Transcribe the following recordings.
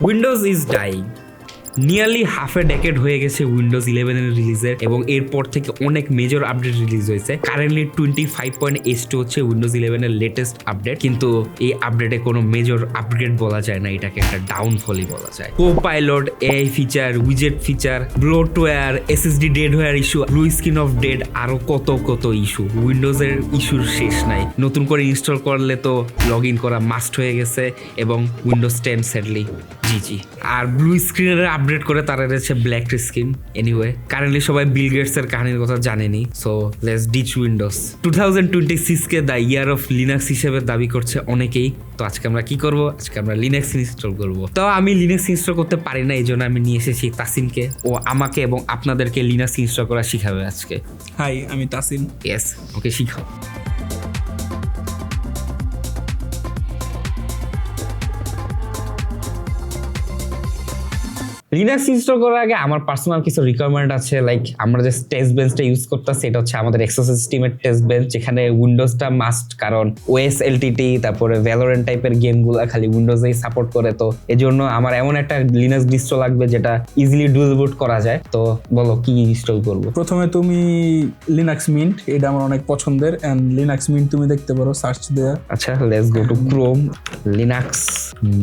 Windows is dyeing. Nearly half A decade হয়ে গেছে Windows 11 এর রিলিজের এবং এরপর থেকে অনেক মেজর আপডেট রিলিজ হয়েছে। কারেন্টলি 25.h2 হচ্ছে উইন্ডোজ 11 এর লেটেস্ট আপডেট, কিন্তু এই আপডেটে কোনো মেজর আপগ্রেড বলা যায় না, এটাকে একটা ডাউনফলই বলা যায়। কো পাইলট, এআই ফিচার, উইজেট feature, bloatware, SSD dead wear issue, blue screen of dead, আরো কত ইস্যু। উইন্ডোজের ইস্যুর শেষ নাই। নতুন করে ইনস্টল করলে তো লগ ইন করা মাস্ট হয়ে গেছে এবং উইন্ডোজ 10 স্যাডলি জিজি। আর ব্লু স্ক্রিনের আপডেট করে তারা রয়েছে ব্ল্যাক স্ক্রিন। এনিওয়ে, কারেন্টলি সবাই বিল গেটস এর কাহিনীর কথা জানেনি, সো লেটস ডিচ উইন্ডোজ। 2026 কে দ্য ইয়ার অফ লিনাক্স হিসেবে দাবি করছে অনেকেই। তো আজকে আমরা কি করব? আজকে আমরা লিনাক্স ইনস্টল করব। তো আমি লিনাক্স ইনস্টল করতে পারি না, এই জন্য আমি নিয়ে এসেছি তাসিমকে। ও আমাকে এবং আপনাদেরকে লিনাক্স ইনস্টল করা শিখাবে আজকে। হাই, আমি তাসিম। ইয়েস, ওকে শিখাও। লিনাক্স ইনস্টল করার আগে আমার পার্সোনাল কিছু রিকোয়ারমেন্ট আছে। লাইক আমরা যে টেস্ট বেঞ্চটা ইউজ করতেছি এটা হচ্ছে আমাদের এক্সোসিস সিস্টেমের টেস্ট বেঞ্চ, যেখানে উইন্ডোজটা মাস্ট, কারণ ওএস এলটিটি তারপরে ভ্যালোরেন্ট টাইপের গেমগুলো খালি উইন্ডোজেই সাপোর্ট করে। তো এজন্য আমার এমন একটা লিনাক্স ডিস্ট্রো লাগবে যেটা ইজিলি ডুয়াল বুট করা যায়। তো বলো কি ইনস্টল করব? প্রথমে তুমি লিনাক্স মিন্ট, এটা আমার অনেক পছন্দের, এন্ড লিনাক্স মিন্ট তুমি দেখতে পারো সার্চ দেয়া। আচ্ছা, let's go to Chrome, Linux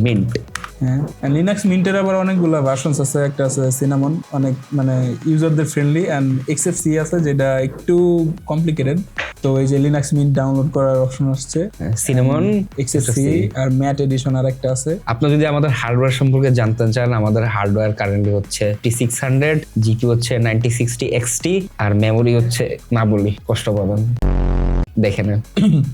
mint. হ্যাঁ, লিনাক্স মিন্টের আবার অনেকগুলো ভার্সনস আছে। একটা আছে সিনামন, অনেক মানে ইউজারদের ফ্রেন্ডলি, এন্ড এক্সএফসি আছে যেটা একটু কমপ্লিকেটেড। তো এই যে লিনাক্স মিন্ট ডাউনলোড করার অপশন আসছে, সিনামন, এক্সএফসি আর ম্যাট এডিশন আর একটা আছে। আপনি যদি আমাদের হার্ডওয়্যার সম্পর্কে জানতে চান, আমাদের হার্ডওয়্যার কারেন্টলি হচ্ছে 5600, জিকিউ হচ্ছে 9060 XT, আর মেমোরি হচ্ছে না বলি কষ্ট পাবেন, দেখে নেন।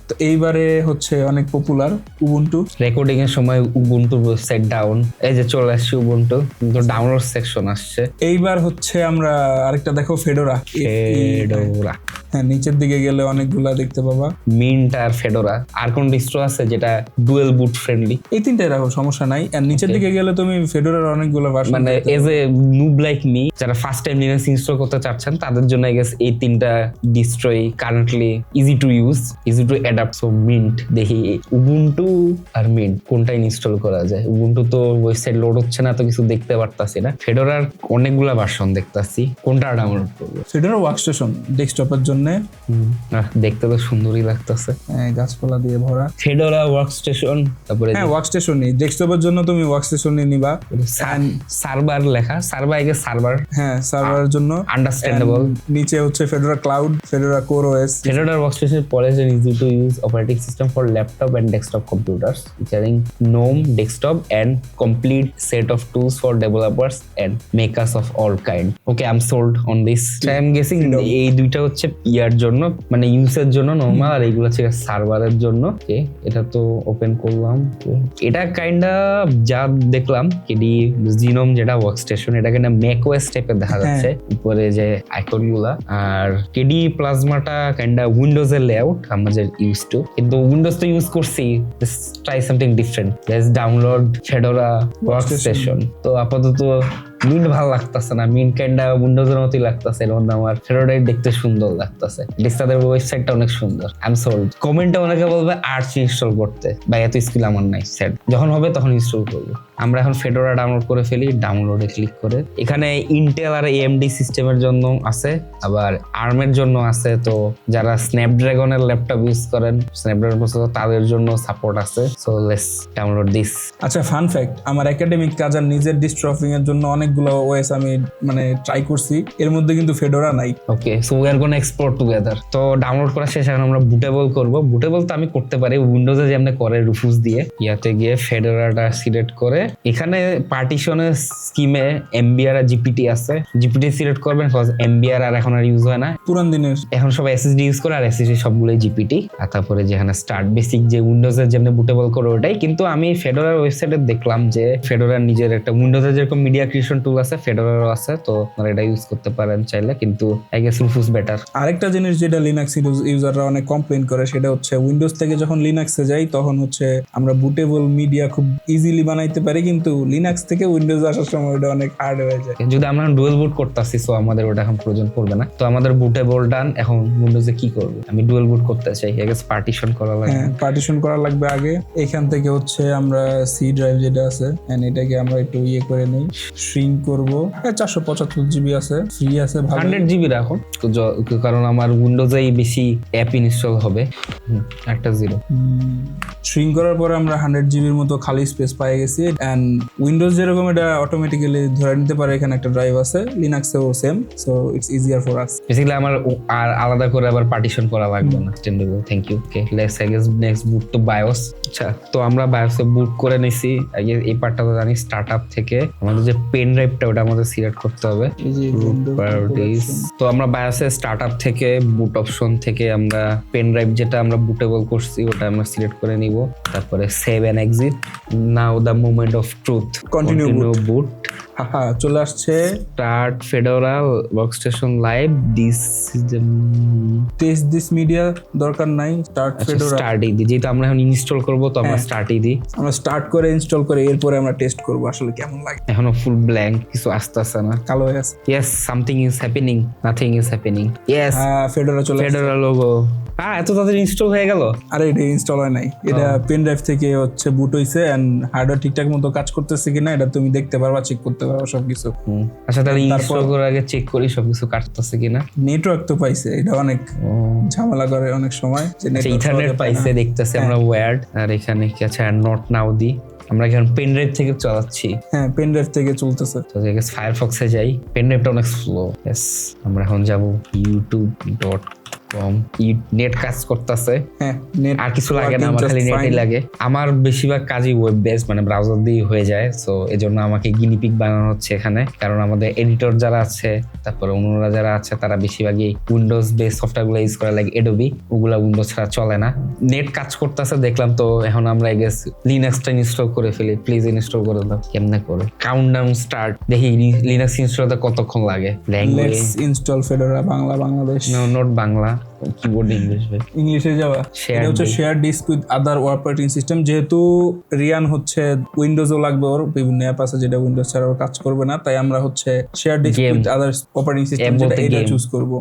তো এইবারে হচ্ছে অনেক পপুলার উবুন্টু। রেকর্ডিং এর সময় উবুন্টু ওয়েবসাইট ডাউন, এই যে চলে আসছে উবুন্টু, কিন্তু ডাউনলোড সেকশন আসছে। এইবার হচ্ছে আমরা আরেকটা দেখো, ফেডোরা। হ্যাঁ, নিচের দিকে গেলে অনেকগুলা দেখতে পাবা, মিন্ট আর ফেডোরা। আর কোন ডিস্ট্রো আছে যেটা ডুয়েল বুট ফ্রেন্ডলি? এই তিনটাই রাখো, সমস্যা নাই। আর নিচের দিকে গেলে তুমি ফেডোরার অনেকগুলো ভার্সন, মানে as a noob like me, যারা ফার্স্ট টাইম লিনাক্স ইনস্টল করতে চাচ্ছেন তাদের জন্য আই গেস এই তিনটা ডিস্ট্রোই currently easy to use, easy to adapt. So Mint, দেখি উবুন্টু আর মিন্ট কোনটা ইনস্টল করা যায়। উবুন্টু তো ওয়েবসাইট লোড হচ্ছে না, তো কিছু দেখতে পারতাছি না। ফেডোরার অনেকগুলা ভার্সন দেখতাছি, কোনটা ডাউনলোড করবো? ফেডোরা ওয়ার্কস্টেশন ডেস্কটপের জন্য, দেখতে তো সুন্দরই লাগতেছে, গাছপালা দিয়ে ভরা। ফেডোরা ওয়ার্কস্টেশন, তারপরে হ্যাঁ ওয়ার্কস্টেশনই, ডেস্কটপের জন্য তুমি ওয়ার্কস্টেশনই নিবা। সার্ভার লেখা, সার্ভার আগে সার্ভার, হ্যাঁ সার্ভারের জন্য আন্ডারস্ট্যান্ডেবল। নিচে হচ্ছে Fedora cloud, Fedora core OS. Fedora workstation polish and easy to use operating system for laptop and desktop computers, featuring GNOME desktop and complete set of tools for developers and makers of all kind. Okay, I'm sold on this. So I'm guessing এই দুইটা হচ্ছে ইয়ার জন্য, মানে ইউজের জন্য normal, আর এইগুলো হচ্ছে সার্ভারের জন্য। ওকে, এটা তো ওপেন করলাম। এটা কাইন্ডা যা দেখলাম কেডি জিনোম যেটা ওয়ার্কস্টেশন, এটা কিনা ম্যাকওএস টাইপের দেখা যাচ্ছে উপরে যে আইকন গুলা। আর কেডি প্লাজমাটা কাইন্ডা উইন্ডোজের লেআউট আমরা যে ইউজ টু, কিন্তু উইন্ডোজ তো ইউজ করছি, let's try something different. Let's download Fedora workstation. তো আপাতত মিন্ট ভালো লাগতেছে না, মিন্ট কাইন্ডা উইন্ডোজের মতই লাগতেছে, এর মধ্যে আমার ফেডোরাই দেখতে সুন্দর লাগতেছে। তাদের ওয়েবসাইটটা অনেক সুন্দর, আই এম সোল্ড। কমেন্টে অনেকে বলবে আর্চ ইনস্টল করতে, বা এত স্কিল আমার নাই, সেট যখন হবে তখন ইনস্টল করবো। আমরা এখন ফেডোরা ডাউনলোড করে ফেলি, ডাউনলোডে ক্লিক করে। এখানে ইন্টেল আর এএমডি সিস্টেমের জন্য আছে, আবার আর্মের জন্য আছে। তো যারা স্ন্যাপড্রাগনের ল্যাপটপ ইউজ করেন, স্ন্যাপড্রাগন প্রসেসর, তাদের জন্য সাপোর্ট আছে। So let's download this. আচ্ছা, ফান ফ্যাক্ট, আমার একাডেমিক কাজ আর নিজের ডিস্ট্রফিং এর জন্য অনেকগুলো ওএস আমি মানে ট্রাই করছি, এর মধ্যে কিন্তু ফেডোরা নাই। Okay, so we are gonna explore together. তো ডাউনলোড করা শেষ, এখন আমরা বুটেবল করব। বুটেবল তো আমি করতে পারি উইন্ডোজে যেমন করে, রুফুস দিয়ে ইয়াতে গিয়ে ফেডোরাটা সিলেক্ট করে, এখানে পার্টিশনের স্কিমে এমবিআর আর জিপিটি আছে, জিপিটি সিলেক্ট করবেন, কজ এমবিআর আর এখন আর ইউজ হয় না, পুরান দিনের। এখন সব এসএসডি ইউজ করে, আর এসএসডি সবগুলোই জিপিটি। আর তারপরে যেখানে স্টার্ট বেসিক যে উইন্ডোজের যেমন বুটেবল করে ওটাই। কিন্তু আমি ফেডোরার ওয়েবসাইটে দেখলাম যে ফেডোরার নিজের একটা উইন্ডোজের যেরকম মিডিয়া ক্রিয়েশন টুল আছে, ফেডোরারও আছে, তো আপনারা এটা ইউজ করতে পারেন চাইলে, কিন্তু আই গেস রুফুস বেটার। আরেকটা জিনিস যেটা লিনাক্স ইউজাররা অনেক কমপ্লেইন করে, সেটা হচ্ছে উইন্ডোজ থেকে যখন লিনাক্সে যাই তখন হচ্ছে আমরা বুটেবল মিডিয়া খুব ইজিলি বানাইতে পারি, কিন্তু লিনাক্স থেকে উইন্ডোজ আসার সময় ওটা অনেক হার্ড হয়ে যায়। যদি আমরা ডুয়েল বুট করতেছি, সো আমাদের ওটা এখন প্রয়োজন পড়বে না। তো আমাদের বুটেবল ডান, এখন উইন্ডোজে কি করব? আমি ডুয়েল বুট করতে চাই, আগে পার্টিশন করা লাগবে। হ্যাঁ, পার্টিশন করা লাগবে আগে। এখান থেকে হচ্ছে আমরা সি ড্রাইভ যেটা আছে এন্ড এটাকে আমরা একটু করে নেই, শ্রিঙ্ক করব। 475 জিবি আছে, ফ্রি আছে, ভালো। 100 জিবি রাখুন তো, কারণ আমার উইন্ডোজেই বেশি অ্যাপ ইনস্টল হবে। একটা 0 শ্রিঙ্ক করার পরে আমরা 100 জিবির মতো খালি স্পেস পেয়ে গেছি। এন্ড উইন্ডোজ যেরকম এটা অটোমেটিক্যালি ধরে নিতে পারে এখানে একটা ড্রাইভ আছে, লিনাক্সেও same, so it's easier for us. Basically আমার আর আলাদা করে আবার পার্টিশন করা লাগবে না। স্ট্যান্ডেবল, thank you. Okay, let's next boot to BIOS. আচ্ছা, তো আমরা বায়োসে বুট করে নিছি। আগে এই পার্টটা তো জানি, স্টার্টআপ থেকে আমাদের যে পেন ড্রাইভটা ওটা আমাদের সিলেক্ট করতে হবে। তো আমরা বায়োসে স্টার্টআপ থেকে বুট অপশন থেকে আমরা পেন ড্রাইভ যেটা আমরা বুটেবল করছি ওটা আমরা সিলেক্ট করে নিব। তারপরে save and exit. Now the moment of truth, continue boot. হ্যাঁ, চলে আসছে। Start Fedora workstation live, this test this media দরকার নাই, স্টার্ট ফেডোরা স্টার্টই দিই। যেহেতু আমরা এখন ইনস্টল করব তো আমরা স্টার্টই দিই। আমরা স্টার্ট করে ইনস্টল করে এরপরে আমরা টেস্ট করব আসলে কেমন লাগে। এখনো ফুল ব্ল্যাঙ্ক, কিছু আসতেছে না, কালো হয়ে আছে। Yes, something is happening, nothing is happening. Yes, Fedora চলে আসছে। Fedora logo. এত তাড়াতাড়ি ইনস্টল হয়ে গেল? আরে এটা ইনস্টল হয় নাই, এটা পেন ড্রাইভ থেকে হচ্ছে বুট হইছে এন্ড হার্ডওয়্যার ঠিকঠাক মতো কাজ করতেছে কিনা এটা তুমি দেখতে পারবা, চেক করতে পারবা সবকিছু। আচ্ছা, তাহলে ইনস্টল করার আগে চেক করি সবকিছু কাটতেছে কিনা। নেটওয়ার্ক তো পাইছে, এটা অনেক ঝামেলা করে অনেক সময় যে ইথারনেট পাইছে দেখতেছে আমরা ওয়্যার্ড। আর এখানে কি আছে, নট নাও দি। আমরা এখন পেন ড্রাইভ থেকে চালাচ্ছি। হ্যাঁ, পেন ড্রাইভ থেকে চলতেছে। তো ফায়ারফক্সে যাই, পেন ড্রাইভটা অনেক স্লো। ইয়েস, আমরা এখন যাব youtube.com। নেট কাজ করতেছে। হ্যাঁ, নেট আর কিছু লাগে না, আমার খালি নেটই লাগে। আমার বেশিরভাগ কাজই ওয়েব বেস, মানে ব্রাউজার দিয়ে হয়ে যায়। সো এজন্য আমাকে গিনিপিগ বানানো হচ্ছে এখানে, কারণ আমাদের এডিটর যারা আছে, তারপরে অন্যরা যারা আছে তারা বেশিরভাগই উইন্ডোজ বেস সফটওয়্যারগুলো ইউজ করে, লাইক এডোবি। ওগুলা উইন্ডোজ ছাড়া চলে না। নেট কাজ করতেছে দেখলাম, তো এখন আমরা লিনাক্সটা ইনস্টল করে ফেলি। প্লিজ ইনস্টল করে দাও। কেমনে করে? Countdown start. দেখি লিনাক্স ইনস্টল করতে কতক্ষণ লাগে। Language install Fedora Bangla, Bangladesh. No, not Bangla, keyboard English. ভাই ইংলিশে যাওয়া। এটা হচ্ছে share disk with other operating system. যেহেতু রিয়ান হচ্ছে উইন্ডোজও লাগবে, ওর বিভিন্ন অ্যাপ আছে যেটা উইন্ডোজ ছাড়া ওর কাজ করবে না, তাই আমরা হচ্ছে share disk with other operating system যেটা এটা চুজ করব।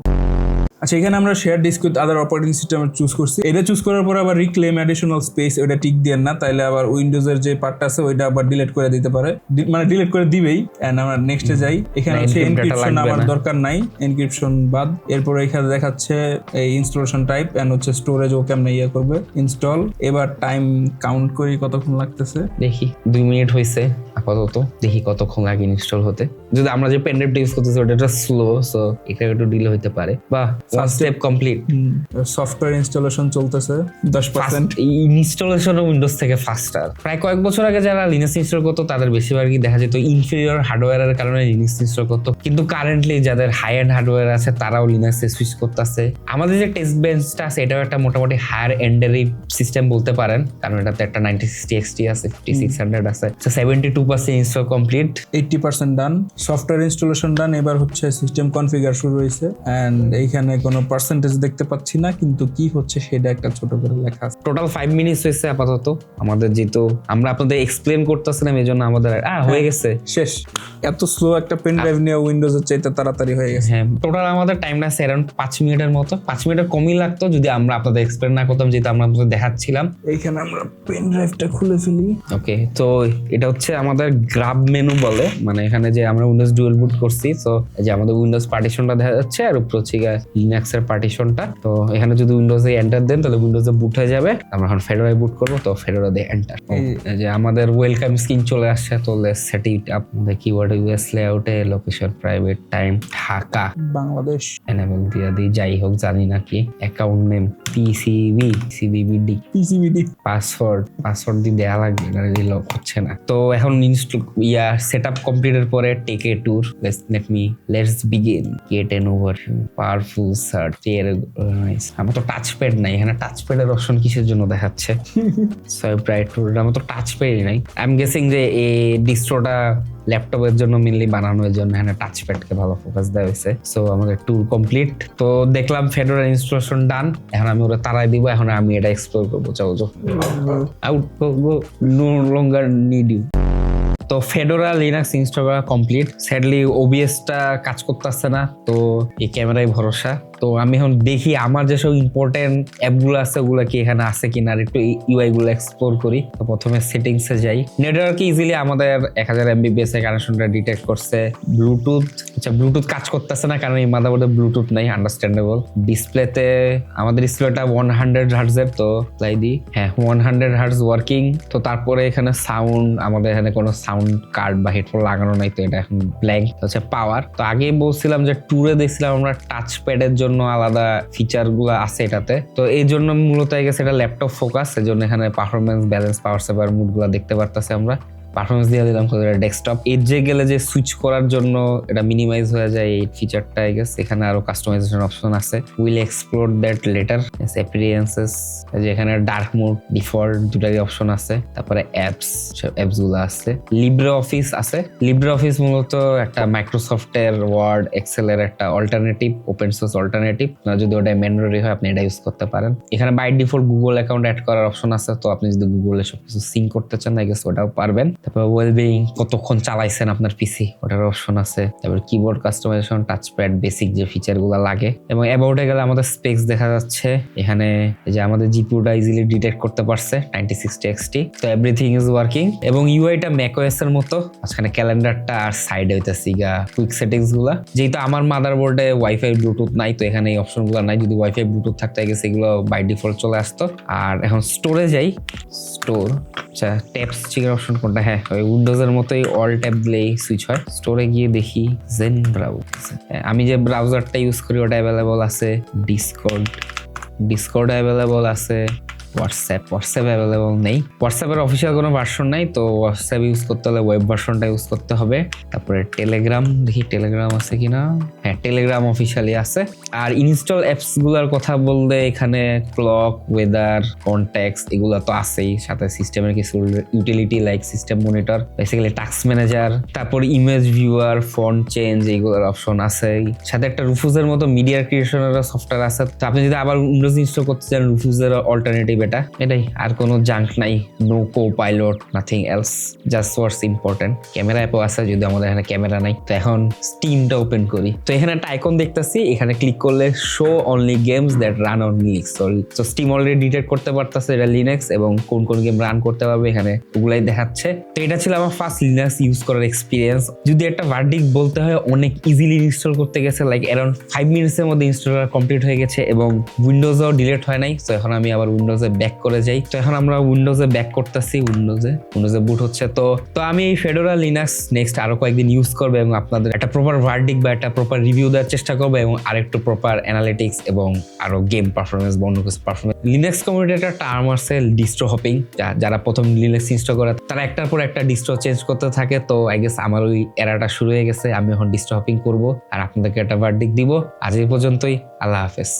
আচ্ছা, এখানে আমরা share disk with other operating system choose করছি। এটা চুজ করার পর আবার রিক্লেম অ্যাডিশনাল স্পেস ওটা টিক দেন না, তাইলে আবার উইন্ডোজের যে পার্টটা আছে ওইটা আবার ডিলিট করে দিতে পারে, মানে ডিলিট করে দিবেই। এন্ড আমরা নেক্সটে যাই। এখানে হচ্ছে এনক্রিপশন আমার দরকার নাই, এনক্রিপশন বাদ। এরপর এখানে দেখাচ্ছে এই ইনস্টলেশন টাইপ এন্ড হচ্ছে স্টোরেজ ও কেমনে করবে ইনস্টল। এবার টাইম কাউন্ট করি কতক্ষণ লাগতেছে। দেখি 2 মিনিট হইছে আপাতত। দেখি কতক্ষণ লাগে ইনস্টল হতে। যদি আমরা যে পেন ড্রাইভটা ইউজ করতেছি ওটা স্লো, সো এটা একটু ডিলে হতে পারে। বা first step complete. Software installation চলতেছে 10%। ইনস্টলেশন উইন্ডোজ থেকে ফাস্টার। প্রায় কয়েক বছর আগে যারা লিনাক্স ইনস্টল করতো তাদের বেশিরভাগই দেখা যেত ইনফেরিয়র হার্ডওয়্যারের কারণে লিনাক্স ইনস্টল করতো, কিন্তু কারেন্টলি যাদের হাই এন্ড হার্ডওয়্যার আছে তারাও লিনাক্সে সুইচ করতেছে। আমাদের যে টেস্ট বেঞ্চটা আছে এটাও একটা মোটামুটি হায়ার এন্ডেরই সিস্টেম বলতে পারেন, কারণ এটাতে একটা 9060 XT আছে, 5600 আছে। 72% ইনস্টল কমপ্লিট, 80% ডান। সফটওয়্যার ইনস্টলেশন ডান। এবার হচ্ছে সিস্টেম কনফিগার শুরু হয়েছে এন্ড এইখানে কোনো পার্সেন্টেজ দেখতে পাচ্ছি না, কিন্তু কি হচ্ছে সেটা একটা ছোট করে লেখা আছে। টোটাল 5 মিনিটস হয়েছে আপাতত আমাদের, যেহেতু আমরা আপনাদের এক্সপ্লেন করতেছিলাম এই জন্য আমাদের হয়ে গেছে শেষ। এত স্লো একটা পেন ড্রাইভ নিয়ে উইন্ডোজের চাইতে তাড়াতাড়ি হয়ে গেছে। হ্যাঁ, টোটাল আমাদের টাইমটা অ্যারাউন্ড 5 মিনিটের মতো। 5 মিনিটের কমই লাগতো যদি আমরা আপনাদের এক্সপ্লেন না করতাম, যেহেতু আমরা আপনাদের দেখাচ্ছিলাম। এইখানে আমরা পেন ড্রাইভটা খুলে ফেলি। ওকে, তো এটা হচ্ছে আমাদের গ্রাব মেনু বলে, মানে এখানে যে আমরা উইন্ডোজ ডুয়াল বুট করছি, তো এই যে আমাদের উইন্ডোজ পার্টিশনটা দেখা যাচ্ছে আর উপর হচ্ছে লিনাক্স এর পার্টিশনটা। তো এখানে যদি উইন্ডোজে এন্টার দেন তাহলে উইন্ডোজে বুট হয়ে যাবে। আমরা এখন ফেডোরায় বুট করব, তো ফেডোরা দিয়ে এন্টার। এই যে আমাদের ওয়েলকাম স্ক্রিন চলে আসছে। তো লেটস সেট ইট আপ। আমাদের কিওয়ার্ড ইউএস লেআউটে location private time Dhaka Bangladesh enable দিয়ে দিই। যাই হোক জানি না কি অ্যাকাউন্ট নেম পিসিবিডি পাসওয়ার্ড দিয়ে দেয়া লাগবে, না দিলে হচ্ছে না। তো এখন ইনস্টল সেটআপ কমপ্লিটের পরে take a tour. Let's begin. Get an overview, powerful search. আমার তো টাচ প্যাড নাই, এখানে টাচ প্যাডের অপশন কিসের জন্য দেখাচ্ছে? Swipe right two. আমার তো টাচ প্যাডই নাই। আই এম গেসিং যে এই ডিস্ট্রোটা ল্যাপটপের জন্য মেনলি বানানো, এর জন্য এখানে টাচ প্যাডকে ভালো ফোকাস দেওয়া হয়েছে। সো আমাদের ট্যুর কমপ্লিট। তো দেখলাম ফেডোরা ইনস্টলেশন ডান। এখন আমি ওরা তারাই দিব, এখন আমি এটা এক্সপ্লোর করবো। চলো out, no longer need you. তো ফেডোরা লিনাক্স ইনস্টল করা কমপ্লিট। স্যাডলি ওবিএসটা কাজ করতেছে না, তো এই ক্যামেরায় ভরসা। তো আমি এখন দেখি আমার যেসব ইম্পর্টেন্ট অ্যাপগুলো আছে ওগুলো কি এখানে আছে কিনা, আর একটু ইউআই গুলো এক্সপ্লোর করি। তো প্রথমে সেটিংসে যাই। নেটওয়ার্কে ইজিলি আমাদের 1000 MBPS এর কানেকশনটা ডিটেক্ট করছে। ব্লুটুথ, আচ্ছা ব্লুটুথ কাজ করতেছে না কারণ এই মাদারবোর্ডে ব্লুটুথ নাই, আন্ডারস্ট্যান্ডেবল। ডিসপ্লেতে আমাদের ডিসপ্লেটা 100 হার্টজের, তো লাই দি হ্যাঁ 100 হার্টজ ওয়ার্কিং। তো তারপরে এখানে সাউন্ড, আমাদের এখানে কোনো সাউন্ড কার্ড বা হেডফোন লাগানো নাই, তো এটা এখন ব্ল্যাঙ্ক। হচ্ছে পাওয়ার, তো আগে বলছিলাম যে ট্যুরে দেখছিলাম আমরা টাচ প্যাডের জন্য আলাদা ফিচার গুলো আছে এটাতে, তো এই জন্য মূলত গেছে এটা ল্যাপটপ ফোকাস, এই জন্য এখানে পারফরমেন্স, ব্যালেন্স, পাওয়ার সেভার মুড গুলো দেখতে পারতেছি আমরা। পারফরমেন্স দিয়ে দিলাম ডেস্কটপ। এজে গেলে যে সুইচ করার জন্য এটা মিনিমাইজ হয়ে যায়, এই ফিচারটা আই গেস। এখানে আরো কাস্টমাইজেশন অপশন আছে, will explore that letter. Appearances, যে এখানে ডার্ক মোড, ডিফল্ট দুটারই অপশন আছে। তারপরে অ্যাপস গুলো আছে। লিব্রে অফিস আছে। লিব্রে অফিস মূলত একটা মাইক্রোসফটের ওয়ার্ড, এক্সেল এর একটা অল্টারনেটিভ, ওপেন সোর্স অল্টারনেটিভ। যদি ওটা ম্যানুয়ালি হয় আপনি এটা ইউজ করতে পারেন। এখানে by default Google account add করার অপশন আছে, তো আপনি যদি গুগলে সবকিছু সিঙ্ক করতে চান আই গেস ওটাও পারবেন। তারপর ওয়েলবিং, কতক্ষণ চালাইছেন আপনার পিসি, ওটার অপশন আছে। তারপর কিবোর্ড কাস্টমাইজেশন, টাচপ্যাড, বেসিক যে ফিচার গুলো লাগে। এবং অ্যাবাউটে গেলে আমাদের স্পেক্স দেখা যাচ্ছে। এখানে যে আমাদের জিপিইউটা ইজিলি ডিটেক্ট করতে পারছে 9060 XT, তো এভরিথিং ইজ ওয়ার্কিং। এবং ইউআইটা ম্যাকওএস এর মতো, মাঝখানে ক্যালেন্ডারটা আর সাইডে হইতেছে গা কুইক সেটিংস গুলা। যেহেতু আমার মাদারবোর্ডে ওয়াইফাই ব্লুটুথ নাই, তো এখানে এই অপশন গুলো নাই। যদি ওয়াইফাই ব্লুটুথ থাকতে গেছে এগুলো বাই ডিফল্ট চলে আসতো। আর এখন স্টোরে যাই। স্টোর, আচ্ছা ট্যাবস চেকের অপশন কোনটা? হ্যাঁ ওই উইন্ডোজের মতোই অল ট্যাব দিলেই সুইচ হয়। স্টোরে গিয়ে দেখি জেন ব্রাউজার। আমি যে ব্রাউজারটা ইউজ করি ওটা অ্যাভেলেবল আছে। ডিসকর্ড অ্যাভেলেবল আছে। হোয়াটসঅ্যাপ অ্যাভেলেবল নেই। হোয়াটসঅ্যাপের অফিসিয়াল কোনো ভার্সন নাই, তো হোয়াটসঅ্যাপ ইউজ করতে হলে ওয়েব ভার্সনটা ইউজ করতে হবে। তারপরে টেলিগ্রাম, দেখি টেলিগ্রাম আছে কিনা। হ্যাঁ টেলিগ্রাম অফিসিয়ালি আছে। আর ইনস্টল অ্যাপস গুলার কথা বললে এখানে ক্লক, ওয়েদার, কন্ট্যাক্টস এগুলো তো আছেই, সাথে সিস্টেমের কিছু utility like system monitor, basically task manager, তারপর ইমেজ ভিউয়ার, ফন্ট চেঞ্জ এইগুলোর অপশন আছে। সাথে একটা রুফুজের মতো মিডিয়া ক্রিয়েশনের সফটওয়্যার আছে। তো আপনি যদি আবার উইন্ডোজ ইনস্টল করতে চান, রুফুজের অল্টারনেটিভ এটাই। আর কোনো জাঙ্ক নাই, no copilot, nothing else, just what's important. Camera অ্যাপও আছে, যদি আমাদের এখানে ক্যামেরা নাই। তো এখন স্টিমটা ওপেন করি। তো এখানে একটা আইকন দেখতেছি, এখানে ক্লিক করলে show only games that run on Linux. তো স্টিম অলরেডি ডিটেক্ট করতে পারতেছে এটা লিনাক্স, এবং কোন কোন গেম রান করতে পারবে এখানে ওগুলাই দেখাচ্ছে। তো এটা ছিল আমার ফার্স্ট লিনাক্স ইউজ করার এক্সপিরিয়েন্স। যদি একটা ভার্ডিক্ট বলতে হয়, অনেক ইজিলি ইনস্টল করতে গেছে, লাইক অ্যারাউন্ড 5 মিনিটসের মধ্যে ইনস্টল কমপ্লিট হয়ে গেছে, এবং উইন্ডোজও ডিলিট হয় নাই। তো এখন আমি আবার উইন্ডোজে ব্যাক করে যাই। তো এখন আমরা উইন্ডোজে ব্যাক করতেছি, উইন্ডোজে বুট হচ্ছে। তো আমি এই ফেডোরা লিনাক্স নেক্সট আরো কয়েকদিন ইউজ করবো, এবং আপনাদের একটা প্রপার ভার্ডিক্ট বা একটা প্রপার রিভিউ দেওয়ার চেষ্টা করবো, এবং আরেকটু প্রপার অ্যানালিটিক্স এবং আরো গেম পারফরমেন্স বা অন্য কিছু পারফরমেন্স। লিনাক্স কমিউনিটি একটা টার্ম আছে ডিস্ট্রো হপিং, যারা প্রথম লিনাক্স ইনস্টল করে তারা একটার পর একটা ডিস্ট্রো চেঞ্জ করতে থাকে। তো আই গেস আমার ওই এরাটা শুরু হয়ে গেছে, আমি এখন ডিস্ট্রো হপিং করবো আর আপনাদেরকে একটা ভার্ডিক্ট দিব। আজ এই পর্যন্তই, আল্লাহ হাফেজ।